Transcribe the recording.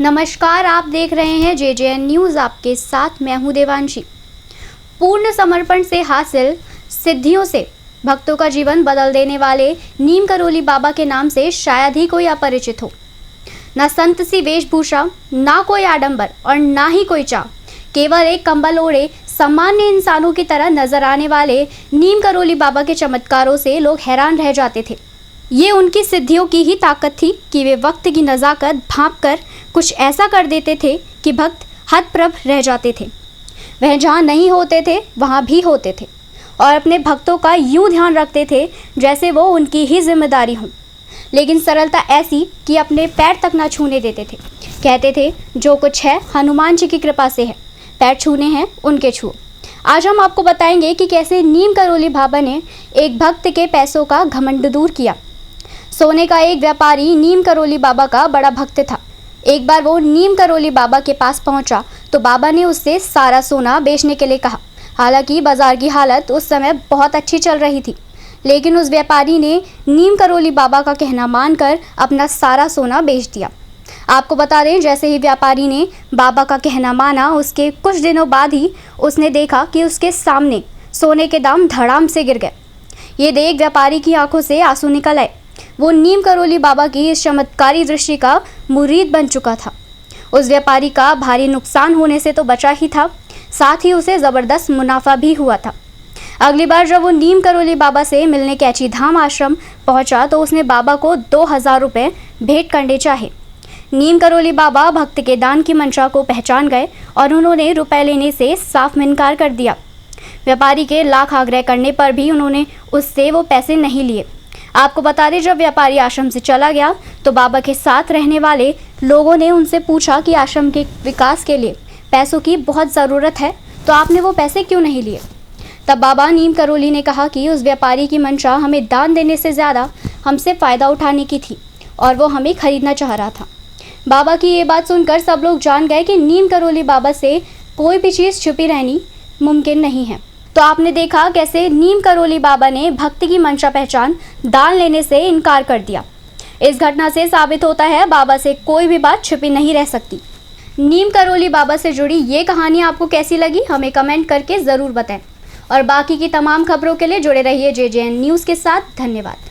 नमस्कार, आप देख रहे हैं JJN न्यूज़। आपके साथ मैं हूं देवांशी। पूर्ण समर्पण से हासिल सिद्धियों से भक्तों का जीवन बदल देने वाले नीम करौली बाबा के नाम से शायद ही कोई अपरिचित हो। न संत सी वेशभूषा, ना कोई आडंबर और ना ही कोई चाह, केवल एक कंबल ओढ़े सामान्य इंसानों की तरह नजर आने वाले नीम करौली बाबा के चमत्कारों से लोग हैरान रह जाते थे। ये उनकी सिद्धियों की ही ताकत थी कि वे वक्त की नज़ाकत भांपकर कुछ ऐसा कर देते थे कि भक्त हतप्रभ रह जाते थे। वह जहाँ नहीं होते थे वहाँ भी होते थे और अपने भक्तों का यूं ध्यान रखते थे जैसे वो उनकी ही जिम्मेदारी हो, लेकिन सरलता ऐसी कि अपने पैर तक ना छूने देते थे। कहते थे जो कुछ है हनुमान जी की कृपा से है, पैर छूने हैं उनके छुओ। आज हम आपको बताएंगे कि कैसे नीम करौली बाबा ने एक भक्त के पैसों का घमंड दूर किया। सोने का एक व्यापारी नीम करौली बाबा का बड़ा भक्त था। एक बार वो नीम करौली बाबा के पास पहुंचा तो बाबा ने उससे सारा सोना बेचने के लिए कहा। हालांकि बाजार की हालत उस समय बहुत अच्छी चल रही थी, लेकिन उस व्यापारी ने नीम करौली बाबा का कहना मानकर अपना सारा सोना बेच दिया। आपको बता दें, जैसे ही व्यापारी ने बाबा का कहना माना, उसके कुछ दिनों बाद ही उसने देखा कि उसके सामने सोने के दाम धड़ाम से गिर गए। ये देख व्यापारी की आंखों से आंसू निकल आए। वो नीम करौली बाबा की इस चमत्कारी दृष्टि का मुरीद बन चुका था। उस व्यापारी का भारी नुकसान होने से तो बचा ही था, साथ ही उसे ज़बरदस्त मुनाफा भी हुआ था। अगली बार जब वो नीम करौली बाबा से मिलने कैची धाम आश्रम पहुंचा तो उसने बाबा को 2000 रुपये भेंट करने चाहे। नीम करौली बाबा भक्त के दान की मंशा को पहचान गए और उन्होंने रुपए लेने से साफ इनकार कर दिया। व्यापारी के लाख आग्रह करने पर भी उन्होंने उससे वो पैसे नहीं लिए। आपको बता दें, जब व्यापारी आश्रम से चला गया तो बाबा के साथ रहने वाले लोगों ने उनसे पूछा कि आश्रम के विकास के लिए पैसों की बहुत ज़रूरत है, तो आपने वो पैसे क्यों नहीं लिए। तब बाबा नीम करौली ने कहा कि उस व्यापारी की मंशा हमें दान देने से ज़्यादा हमसे फ़ायदा उठाने की थी और वो हमें खरीदना चाह रहा था। बाबा की ये बात सुनकर सब लोग जान गए कि नीम करौली बाबा से कोई भी चीज़ छुपी रहनी मुमकिन नहीं है। तो आपने देखा कैसे नीम करौली बाबा ने भक्ति की मंशा पहचान दान लेने से इनकार कर दिया। इस घटना से साबित होता है बाबा से कोई भी बात छुपी नहीं रह सकती। नीम करौली बाबा से जुड़ी ये कहानी आपको कैसी लगी, हमें कमेंट करके ज़रूर बताएं और बाकी की तमाम खबरों के लिए जुड़े रहिए JJN न्यूज़ के साथ। धन्यवाद।